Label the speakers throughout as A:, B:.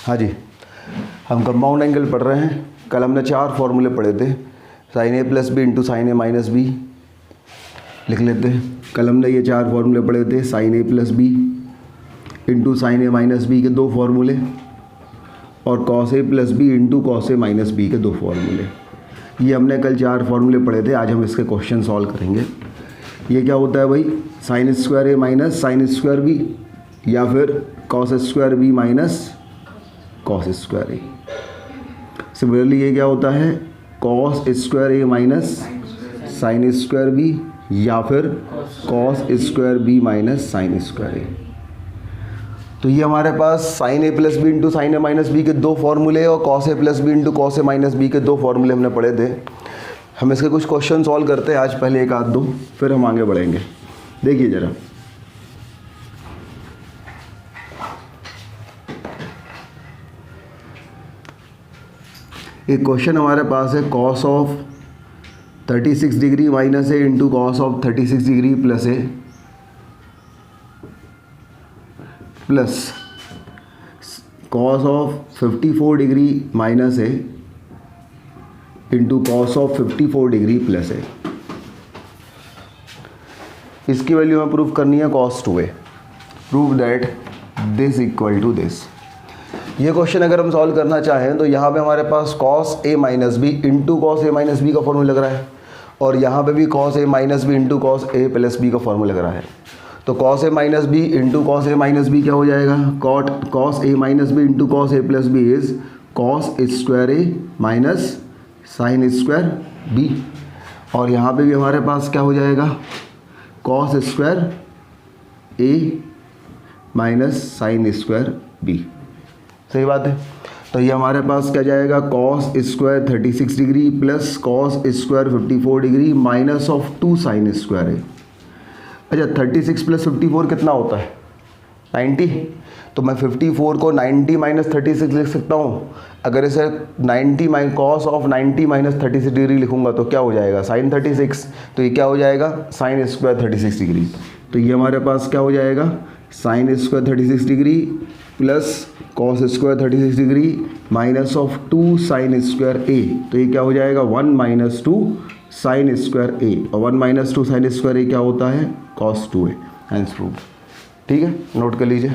A: हाँ जी, हम compound angle पढ़ रहे हैं। कल हमने 4 फॉर्मूले पढ़े थे। Sign A plus B into sine A minus B लिख लेते हैं। कल हमने ये 4 फॉर्मूले पढ़े थे। Sign A plus B into sine A minus B के 2 फॉर्मूले और cos A plus B into cos A minus B के 2 फॉर्मूले। ये हमने कल 4 फॉर्मूले पढ़े थे। आज हम इसके क्वेश्चन सॉल्व करेंगे। ये क्या होता है भाई? Sine square A minus sine square B या फिर cos square B minus cos square A. Similarly ये क्या होता है? Cos square A minus sine square B या फिर cos square B minus sine square A. तो ये हमारे पास sine A plus B into sine A minus B के 2 फॉर्मूले और cos A plus B into cos A minus B के 2 फॉर्मूले हमने पढ़े थे। हम इसके कुछ क्वेश्चन सॉल्व करते हैं आज, पहले एक आध दो, फिर हम आगे बढ़ेंगे। देखिए जरा, एक क्वेश्चन हमारे पास है cos of 36 degree minus A into cos of 36 degree plus A plus cos of 54 degree minus A into cos of 54 degree plus A. इसकी वैल्यू हमें प्रूव करनी है cos 2a। Prove that this equal to this. ये question अगर हम solve करना चाहें तो यहाँ पे हमारे पास cos a minus B into cos A minus B का फॉर्मूला लग रहा है और यहाँ पे भी cos a minus B into cos A plus B का फॉर्मूला लग रहा है। तो cos a minus B into cos A minus B क्या हो जाएगा? cos a minus B into cos A plus B is cos square A minus sine square B. और यहाँ पे भी हमारे पास क्या हो जाएगा? cos square A minus sine square B. सही बात है। तो ये हमारे पास क्या जाएगा? cos square 36 degree plus cos square 54 degree minus of 2 sine square है। अच्छा, 36 प्लस 54 कितना होता है? 90। तो मैं 54 को 90 माइनस 36 लिख सकता हूँ। अगर इसे 90 cos ऑफ 90 माइनस 36 डिग्री लिखूँगा तो क्या हो जाएगा? साइन 36। तो ये क्या हो जाएगा? Sine square 36 degree. तो ये हमारे पास क्या हो जाएगा? Sine square 36 degree plus cos square 36 degree minus of 2 sine square A. तो ये क्या हो जाएगा? 1 माइनस 2 साइन स्क्वायर ए और 1 माइनस 2 साइन स्क्वायर ए क्या होता है? cos 2a। Hence proved. ठीक है, नोट कर लीजिए।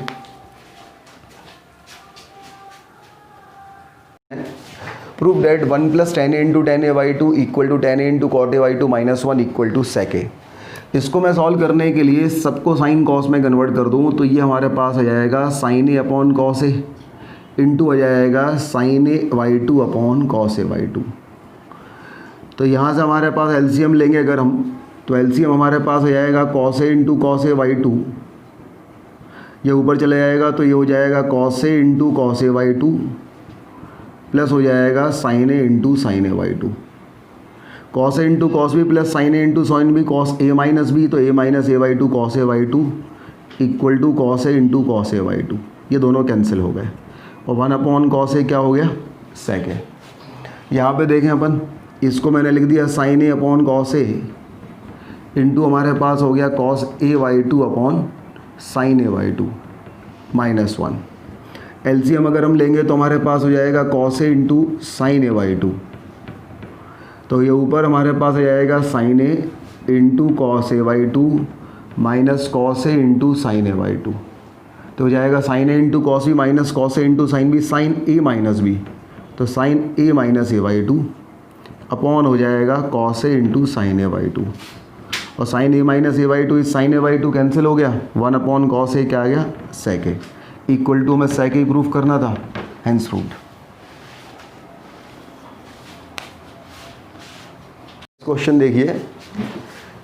A: Prove that 1 plus tan a into tan a by 2 equal to tan a into cot a by 2 minus 1 equal to sec a। इसको मैं सॉल्व करने के लिए सबको साइन कॉस में कन्वर्ट कर दूँ तो ये हमारे पास आ जाएगा sine A upon cos A into आ जाएगा sine A by 2 upon cos A by 2। तो यहाँ से हमारे पास एलसीएम लेंगे अगर हम, तो एलसीएम हमारे पास आ जाएगा cos A into cos A by 2। ये ऊपर चले जाएगा तो ये हो जाएगा cos A into cos A by 2 plus हो जाएगा sine A into sine A by 2। Cos A into cos B plus sine A into sine B cos A minus B. तो A minus A by 2 cos A by 2 equal to cos A into cos A by 2। ये दोनों cancel हो गए और 1 upon cos A क्या हो गया? सेक है। यहाँ पे देखें अपन, इसको मैंने लिख दिया sine A upon cos A into हमारे पास हो गया cos A by 2 upon sine A by 2 minus 1। LCM अगर हम लेंगे तो हमारे पास हो जाएगा cos A into sine A by 2। तो ये ऊपर हमारे पास आ जाएगा sine A into cos A by 2 minus cos A into sine A by 2। तो हो जाएगा sine A into cos B minus cos A into sine B sine A minus B. तो sine A minus A by 2 upon हो जाएगा cos A into sine A by 2। और sine A minus A by 2 इस sign A by 2 cancel हो गया। 1 upon cos A क्या आ गया? सेक ए equal to हमें सेक ए प्रूफ करना था। Hence proved. क्वेश्चन देखिए,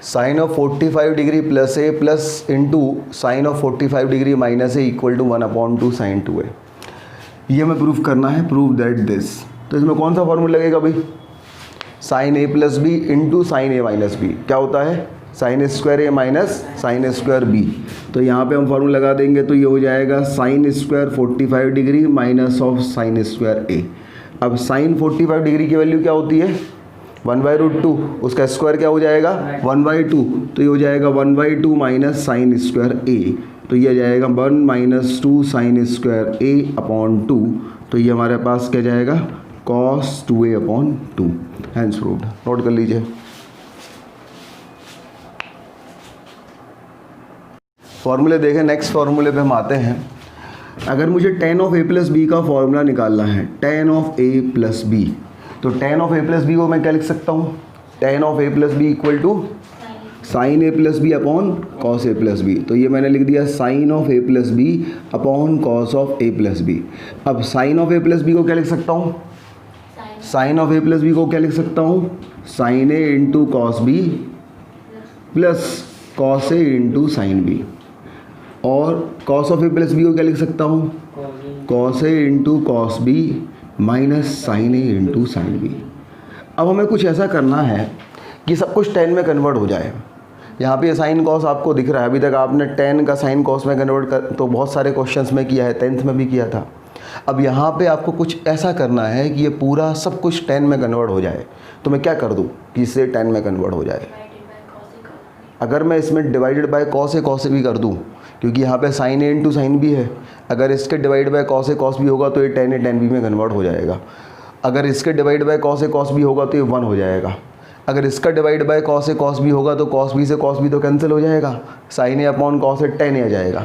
A: sine of 45 degree plus A plus into sine of 45 degree minus A equal to 1 upon 2 sine 2a। ये हमें प्रूफ करना है। Prove that this. तो इसमें कौन सा फॉर्मूला लगेगा भाई? Sine A plus B into sine A minus B क्या होता है? Sine square A minus sine square B. तो यहाँ पे हम फॉर्मूला लगा देंगे तो ये हो जाएगा sine square 45 degree minus of sine square A. अब साइन 45 डिग्री की वैल्यू क्या होती है? 1/√2। उसका स्क्वायर क्या हो जाएगा? 1/2। तो ये हो जाएगा 1/2 माइनस साइन स्क्वायर ए तो ये जाएगा 1 minus 2 sine square A upon 2, तो ये हमारे पास क्या जाएगा cos 2a upon 2, hence proved. Note कर लीजिए। फॉर्मूले देखें, नेक्स्ट फार्मूले पे हम आते हैं। अगर मुझे tan of a plus B का फॉर्मूला निकालना है, tan of a plus B, तो tan of a plus B को मैं क्या लिख सकता हूँ, tan of a plus B equal to sine A plus B upon cos A plus B. तो ये मैंने लिख दिया sine of A plus B upon cos of A plus B. अब sine of A plus B को क्या लिख सकता हूँ, sine of A plus B को क्या लिख सकता हूँ, sine A into cos B plus cos A into sine B. और cos of A plus B को क्या लिख सकता हूँ, cos A into cos B minus sine A into sine B. अब हमें कुछ ऐसा करना है कि सब कुछ tan में कन्वर्ट हो जाए। यहाँ पे साइन कॉस आपको दिख रहा है, अभी तक आपने tan का साइन कॉस में कन्वर्ट कर तो बहुत सारे क्वेश्चंस में किया है, 10th में भी किया था। अब यहाँ पे आपको कुछ ऐसा करना है कि ये पूरा सब कुछ tan में कन्वर्ट हो जाए। तो मैं क्या कर दूँ कि इससे tan में कन्वर्ट हो जाए। अगर मैं इसमें डिवाइडेड बाय कॉस ए भी कर दूँ, क्योंकि यहाँ पे sine A into sine B है, अगर इसके divide by cos A B होगा तो ये tan ए tan बी में कन्वर्ट हो जाएगा। अगर इसके divide by cos A B होगा तो ये 1 हो जाएगा। अगर इसका divide by cos A B होगा तो कॉस बी से कॉस बी तो कैंसिल हो जाएगा, sine A upon cos A tan A आ जाएगा।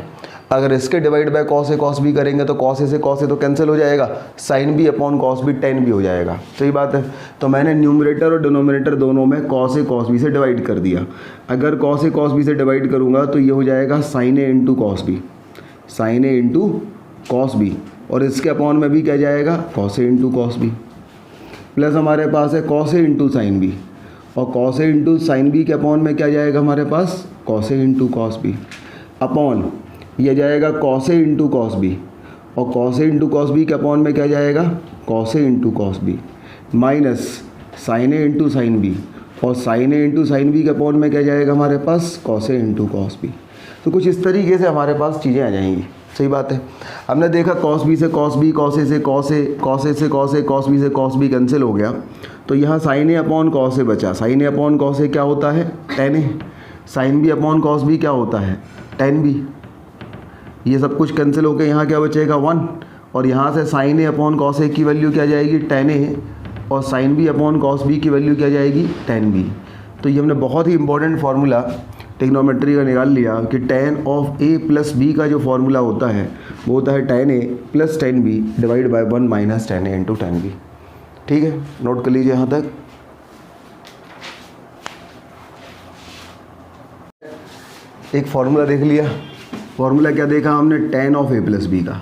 A: अगर इसके डिवाइड बाय कॉस बी करेंगे तो कॉस ए से कॉस ए तो कैंसिल हो जाएगा, sine B upon cos B tan B हो जाएगा। सही बात है। तो मैंने न्यूमरेटर और डिनोमिनेटर दोनों में कॉस ए कॉस बी से डिवाइड कर दिया। अगर कॉस ए कॉस बी से डिवाइड करूँगा तो ये हो जाएगा sine A into cos B, sine A into cos B, और इसके अपॉन में भी क्या जाएगा cos A into cos B, plus हमारे पास है cos A into sine B, और cos A into sine B के अपॉन में क्या जाएगा हमारे पास cos A into cos B, upon यह जाएगा cos A into cos B, और cos A into cos B के अपॉन में क्या जाएगा cos A into cos B, minus sine A into sine B, और sine A into sine B के upon में क्या जाएगा हमारे पास cos A into cos B. तो कुछ इस तरीके से हमारे पास चीज़ें आ जाएंगी। सही बात है। हमने देखा कॉस बी से कॉस बी, कॉस ए से कॉस ए, कॉस ए से कॉस ए, कॉस बी से कॉस बी कैंसिल हो गया, तो यहाँ sine A upon cos A बचा। Sine A upon cos A क्या होता है tan A, sine B upon cos B क्या होता है tan बी। ये सब कुछ कैंसिल होकर यहाँ क्या बचेगा 1, और यहाँ से sine A upon cos A की वैल्यू क्या जाएगी tan ए, और sine B upon cos B की वैल्यू क्या जाएगी tan बी। तो ये हमने बहुत ही इंपॉर्टेंट फार्मूला ट्रिग्नोमेट्री का निकाल लिया कि tan of a plus B का जो फार्मूला होता है वो होता है tan a plus tan b divide by 1 minus tan a into tan b। ठीक है, नोट कर लीजिए यहाँ तक। एक फार्मूला देख लिया। फार्मूला क्या देखा हमने, tan of a plus B का।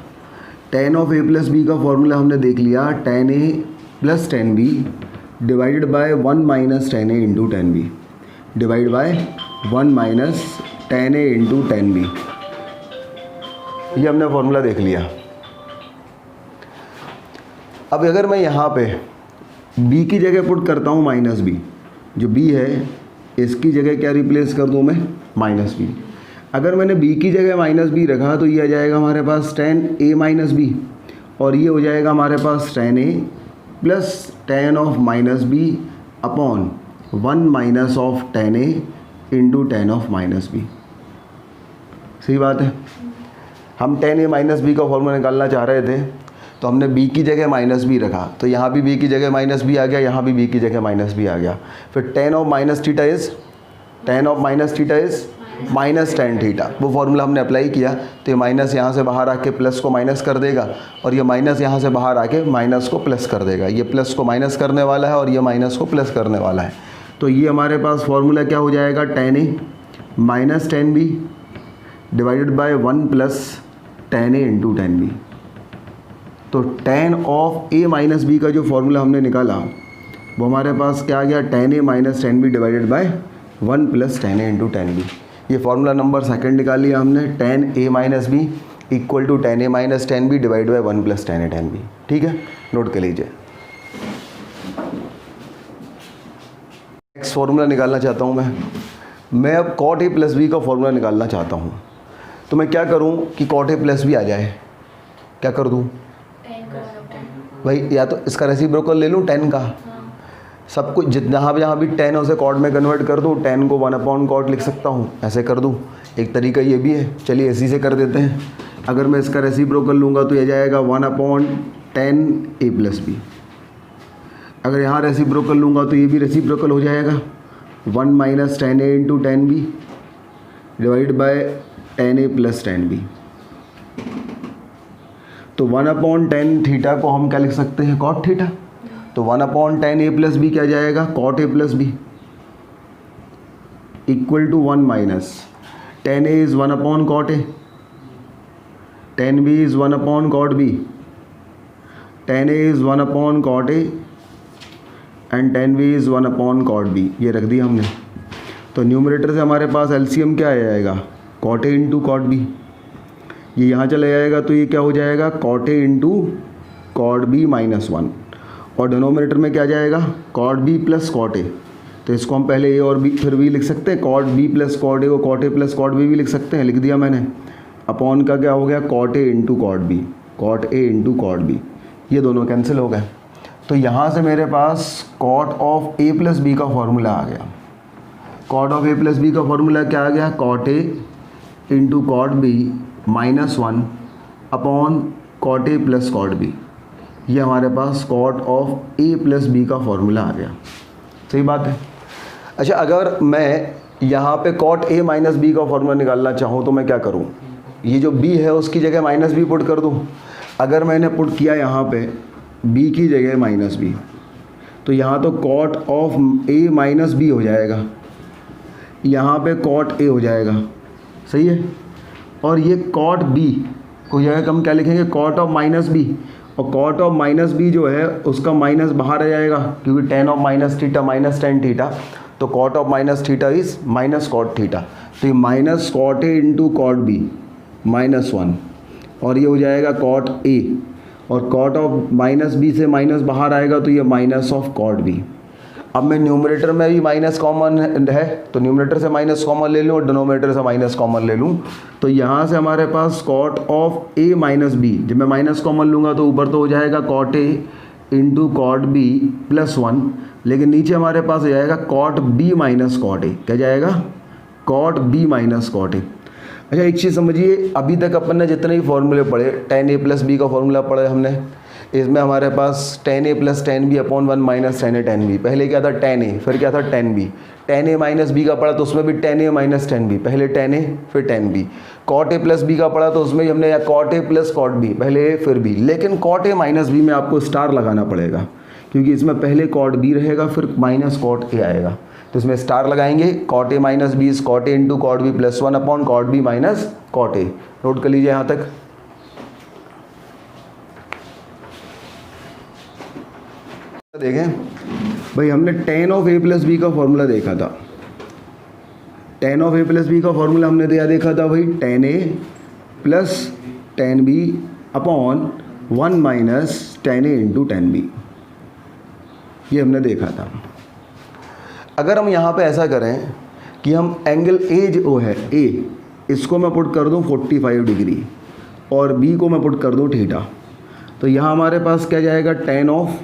A: tan of a plus B का फार्मूला हमने देख लिया, tan a plus tan b divided by 1 minus tan a into tan b divide by 1 minus tan a into tan b। ये हमने formula देख लिया। अब अगर मैं यहाँ पे b की जगह पुट करता हूँ माइनस बी, जो b है इसकी जगह क्या रिप्लेस कर दूँ मैं माइनस बी। अगर मैंने b की जगह माइनस बी रखा तो ये आ जाएगा हमारे पास tan a माइनस बी, और ये हो जाएगा हमारे पास tan a plus tan of minus B upon 1 minus of tan a into tan of minus B. सही बात है। हम tan a माइनस बी का फॉर्मूला निकालना चाह रहे थे, तो हमने b की जगह माइनस बी रखा, तो यहाँ भी b की जगह माइनस बी आ गया, यहाँ भी b की जगह माइनस बी आ गया। फिर tan of minus theta is minus tan theta, वो फार्मूला हमने अप्लाई किया, तो ये माइनस यहाँ से बाहर आके प्लस को माइनस कर देगा, और ये माइनस यहाँ से बाहर आके माइनस को प्लस कर देगा। ये प्लस को माइनस करने वाला है और ये माइनस को प्लस करने वाला है। तो ये हमारे पास फार्मूला क्या हो जाएगा, tan a minus tan b divided by 1 plus tan a into tan b। तो tan of a minus B का जो फार्मूला हमने निकाला वो हमारे पास क्या आ गया, tan a minus tan b divided by 1 plus tan a into tan b। ये फार्मूला नंबर सेकंड निकाल लिया हमने, tan a minus B equal to tan a minus tan b divide by 1 plus tan a tan b। ठीक है, note कर लीजिए। Next formula निकालना चाहता हूँ मैं अब cot a प्लस बी का फार्मूला निकालना चाहता हूँ। तो मैं क्या करूँ कि cot a प्लस बी आ जाए, क्या कर दूँ भाई, या तो इसका रेसिप्रोकल ले लूँ tan का, सब कुछ जितना जहाँ भी tan है उसे cot में कन्वर्ट कर दूँ, tan को 1 अपॉन cot लिख सकता हूँ, ऐसे कर दूँ, एक तरीका ये भी है, चलिए इसी से कर देते हैं। अगर मैं इसका रेसिप्रोकल लूँगा तो ये जाएगा 1/10a+b। अगर यहाँ रेसिप्रोकल लूँगा तो ये भी रेसिप्रोकल हो जाएगा 1 - 10a × 10b divide by 10a + 10b। तो 1/10 थीटा को हम क्या लिख सकते हैं, कॉट थीटा। तो 1/10a+b क्या जाएगा, cot a + b equal to 1 - 10a is 1/cot a, 10b is 1/cot b, 10a is 1/cot a and 10b is 1/cot b। ये रख दिया हमने। तो न्यूमरेटर से हमारे पास एलसीएम क्या आ जाएगा, cot a × cot b। ये यहाँ चला जाएगा तो ये क्या हो जाएगा, cot a × cot b - 1। और डिनोमिनेटर में क्या जाएगा, cot b + cot a। तो इसको हम पहले a और b फिर भी लिख सकते हैं, cot b + cot a को cot a + cot b भी लिख सकते हैं, लिख दिया मैंने। अपॉन का क्या हो गया, cot a × cot b, cot a × cot b, ये दोनों कैंसिल हो गए। तो यहाँ से मेरे पास cot ऑफ a + b का फॉर्मूला आ गया। cot ऑफ a + b का फॉर्मूला क्या आ गया, cot a × cot b - 1 upon cot a + cot b। ये हमारे पास cot ऑफ a + b का फॉर्मूला आ गया। सही बात है। अच्छा, अगर मैं यहाँ पे cot a - b का फॉर्मूला निकालना चाहूँ तो मैं क्या करूँ, ये जो b है उसकी जगह -b पुट कर दूँ। अगर मैंने पुट किया यहाँ पे b की जगह -b, तो यहाँ तो cot ऑफ a - b हो जाएगा, यहाँ पे cot a हो जाएगा। सही है। और ये cot b को जगह हम क्या लिखेंगे, cot ऑफ -b, और cot ऑफ -b जो है उसका माइनस बाहर आ जाएगा क्योंकि tan ऑफ -θ -tan थीटा, तो cot ऑफ -θ इज़ -cot θ। तो ये -cot a × cot b -1, और ये हो जाएगा cot a, और cot ऑफ -b से माइनस बाहर आएगा तो ये -cot b। अब मैं न्यूमरेटर में भी माइनस कॉमन है तो न्यूमरेटर से माइनस कॉमन ले लूँ और डिनोमिनेटर से माइनस कॉमन ले लूँ। तो यहाँ से हमारे पास cot ऑफ a - b, जब मैं माइनस कॉमन लूँगा तो ऊपर तो हो जाएगा cot a × cot b +1, लेकिन नीचे हमारे पास हो जाएगा cot b - cot a। क्या जाएगा, cot b - cot a। अच्छा, एक चीज़ समझिए, अभी तक अपन ने जितने भी फॉर्मूले पढ़े, tan a + b का फॉर्मूला पढ़ा हमने, इसमें हमारे पास tan a + tan b upon 1 - tan a tan b। पहले क्या था tan a, फिर क्या था tan b। tan a - b का पढ़ा तो उसमें भी tan a - tan b, पहले tan a फिर tan b। cot a + b का पढ़ा तो उसमें हमने या cot a + cot b, पहले a फिर b। लेकिन cot a - b में आपको स्टार लगाना पड़ेगा क्योंकि इसमें पहले cot b रहेगा फिर -cot a आएगा, तो इसमें स्टार लगाएंगे। cot a - b is cot a × cot b +1 upon cot b - cot a। Note कर लीजिए यहाँ तक। देखें भाई, हमने tan ऑफ a + b का फॉर्मूला देखा था। tan ऑफ a + b का फॉर्मूला हमने देखा था भाई, tan a + tan b upon 1 - tan a × tan b, ये हमने देखा था। अगर हम यहाँ पे ऐसा करें कि हम एंगल a जो है a, इसको मैं पुट कर दूँ 45 डिग्री और b को मैं पुट कर दूँ थीटा, तो यहाँ हमारे पास क्या जाएगा, tan ऑफ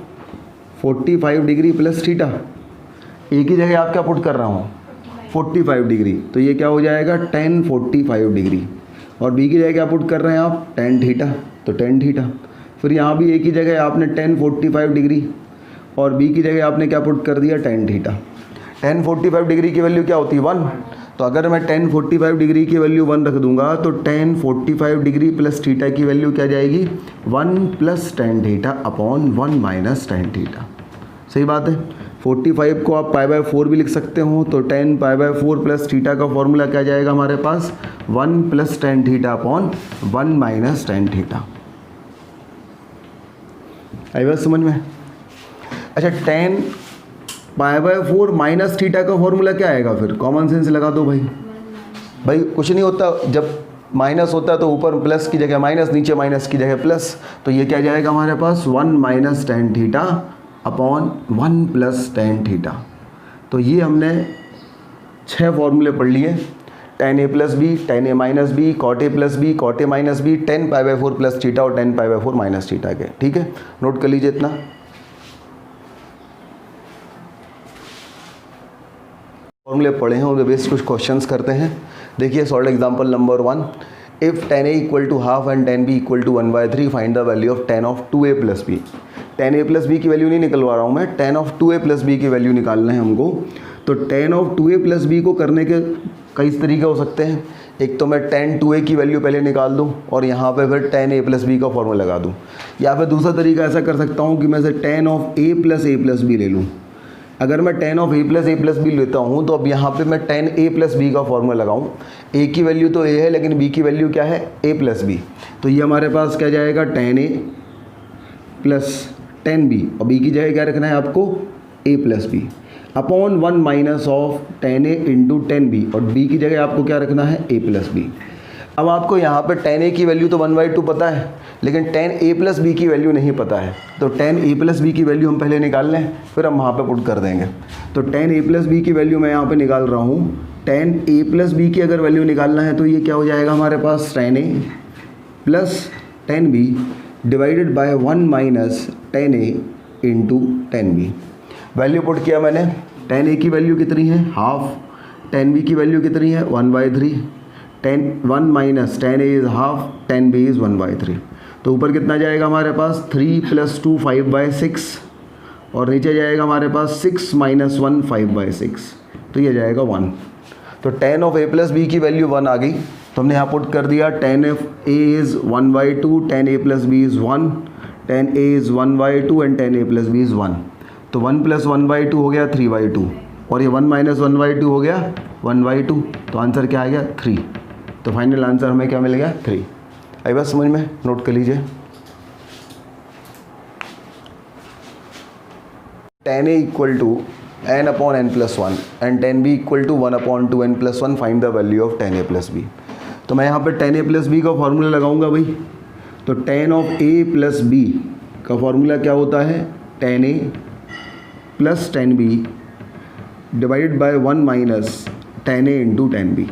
A: 45 डिग्री + थीटा। एक ही जगह आप क्या पुट कर रहा हूँ, 45 डिग्री, तो ये क्या हो जाएगा tan 45 डिग्री, और b की जगह क्या पुट कर रहे हैं आप, tan थीटा, तो tan थीटा। फिर यहाँ भी एक ही जगह आपने tan 45 डिग्री और b की जगह आपने क्या पुट कर दिया, tan थीटा। tan 45 डिग्री की वैल्यू क्या होती है, 1। तो अगर मैं tan 45 डिग्री की वैल्यू 1 रख दूंगा तो tan 45 डिग्री + थीटा की वैल्यू क्या जाएगी, 1 + tan theta upon 1 - tan theta. सही बात है। 45 को आप π/4 भी लिख सकते हो, तो tan π/4 + थीटा का फॉर्मूला क्या जाएगा हमारे पास, 1 + tan theta upon 1 - tan theta. आई बात समझ में। अच्छा, tan π/4 - थीटा का फॉर्मूला क्या आएगा, फिर कॉमन सेंस लगा दो भाई। भाई कुछ नहीं होता, जब माइनस होता है तो ऊपर प्लस की जगह माइनस, नीचे माइनस की जगह प्लस, तो ये क्या जाएगा हमारे पास, 1 - tan theta upon 1 + tan theta. तो ये हमने 6 फॉर्मूले पढ़ लिए, tan a + b, tan a - b, cot a + b, cot a - b, tan π/4 + theta और tan π/4 - थीटा के। ठीक है, नोट कर लीजिए इतना। फॉर्मूले पढ़े हैं, उनके बेस कुछ क्वेश्चंस करते हैं। देखिए solve example number 1, if tan a equal to half and tan b equal to 1/3 find the value of tan of 2a plus B. tan a plus B की वैल्यू नहीं निकलवा रहा हूँ मैं, tan of 2a plus B की वैल्यू निकालना है हमको। तो tan of 2a plus B को करने के कई तरीके हो सकते हैं। एक तो मैं tan 2a की वैल्यू पहले निकाल दूँ और यहाँ पे फिर tan a प्लस बी का फॉर्मूला लगा दूँ, या फिर दूसरा तरीका ऐसा कर सकता हूँ कि मैं से tan of a plus B ले लूँ। अगर मैं tan of a plus B लेता हूँ तो अब यहाँ पे मैं tan a प्लस बी का फॉर्मूला लगाऊँ। a की वैल्यू तो a है लेकिन b की वैल्यू क्या है, a प्लस बी। तो ये हमारे पास क्या जाएगा, tan a plus tan b, और b की जगह क्या रखना है आपको, a plus B upon 1 minus of tan a into tan b, और b की जगह आपको क्या रखना है, a प्लस बी। अब आपको यहाँ पे tan a की वैल्यू तो 1/2 पता है, लेकिन tan a प्लस बी की वैल्यू नहीं पता है। तो tan a प्लस बी की वैल्यू हम पहले निकाल लें, फिर हम वहाँ पे पुट कर देंगे। तो tan a प्लस बी की वैल्यू मैं यहाँ पे निकाल रहा हूँ। tan a प्लस बी की अगर वैल्यू निकालना है तो ये क्या हो जाएगा हमारे पास, tan a plus tan b divided by 1 minus tan a into tan b। Value put किया मैंने, tan a की वैल्यू कितनी है, हाफ, tan b की वैल्यू कितनी है, 1/3, tan 1 minus tan a is half, tan b is 1/3। तो ऊपर कितना जाएगा हमारे पास, 3 + 2 5/6, और नीचे जाएगा हमारे पास 6 - 1 5/6, तो ये जाएगा 1। तो tan of a plus B की वैल्यू 1 आ गई, तो हमने यहाँ पुट कर दिया tan of a is 1/2, tan a plus B is 1, tan a is 1/2 and tan a plus B is 1। तो 1 + 1/2 हो गया 3/2, और ये 1 - 1/2 हो गया 1/2। तो आंसर क्या आ गया, 3। तो फाइनल आंसर हमें क्या मिल गया, 3। आई बात समझ में, नोट कर लीजिए। tan a equal to n upon n plus 1 and tan b equal to 1/2n plus 1 find the value of tan a plus b। तो मैं यहाँ पे tan a प्लस बी का फॉर्मूला लगाऊंगा भाई। तो tan of a plus b का formula क्या होता है, tan a plus tan b divided by 1 minus tan a into tan b।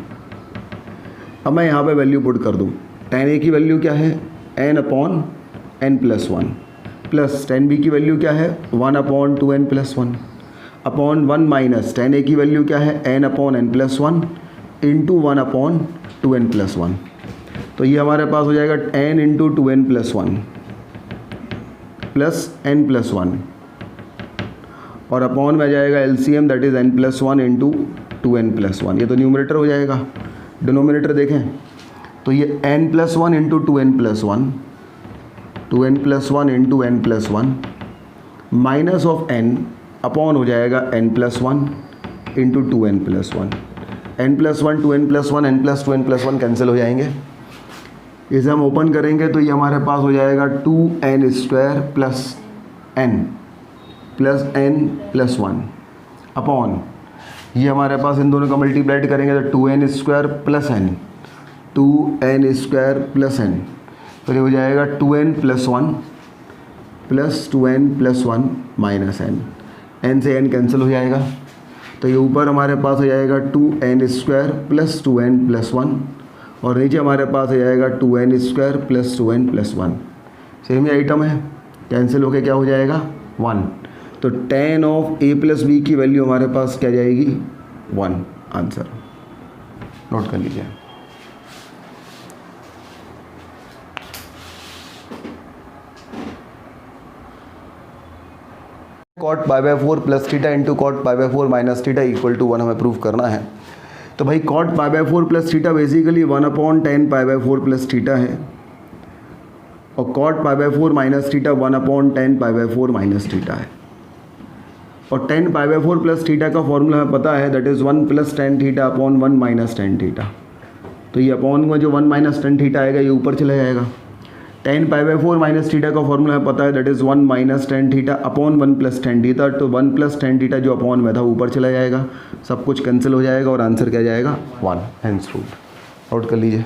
A: अब मैं यहाँ पे वैल्यू पुट कर दूँ। tan a की वैल्यू क्या है, n/n plus 1, plus tan b की वैल्यू क्या है, 1/2n plus 1 upon 1 minus tan a की वैल्यू क्या है, n/n plus 1 into 1/2n plus 1। तो ये हमारे पास हो जाएगा n into 2n plus 1 plus n plus 1, और अपॉन में जाएगा LCM that is n plus 1 into 2n plus 1। ये तो न्यूमरेटर हो जाएगा। डिनोमिनेटर देखें तो ये n plus 1 into 2n plus 1, 2n plus 1 into n plus 1 minus of n upon हो जाएगा n plus 1 into 2n plus 1। n plus 1 2n plus 1 n plus 2n plus 1 cancel हो जाएंगे। इसे हम ओपन करेंगे तो ये हमारे पास हो जाएगा 2n² plus n plus 1 upon, ये हमारे पास इन दोनों का मल्टीप्लाइड करेंगे तो 2n² plus n, 2n² plus n, तो ये हो जाएगा 2n plus 1 plus 2n plus 1 minus n से n कैंसिल हो जाएगा। तो ये ऊपर हमारे पास हो जाएगा 2n² प्लस 2n प्लस 1, और नीचे हमारे पास हो जाएगा 2n² plus 2n plus 1। Same ही आइटम है, कैंसिल होके क्या हो जाएगा 1। तो tan of a plus B की वैल्यू हमारे पास क्या जाएगी 1। आंसर नोट कर लीजिए। cot π/4 plus theta into cot π/4 minus theta equal to 1 हमें प्रूव करना है। तो भाई cot π/4 plus theta basically 1/tan π/4 plus theta है, और cot π/4 minus theta 1/tan π/4 minus theta है। और tan π/4 प्लस थीटा का फॉर्मूला हमें पता है, that is 1 + tan theta upon 1 minus tan theta. तो ये अपॉन में जो 1 माइनस tan थीटा आएगा ये ऊपर चला जाएगा। tan π/4 माइनस थीटा का फॉर्मूला हमें पता है, that is 1 minus tan theta upon 1 + tan theta. तो 1 + tan थीटा जो अपॉन में था ऊपर चला जाएगा, सब कुछ कैंसिल हो जाएगा और आंसर क्या जाएगा 1। हेंस रूट नोट कर लीजिए।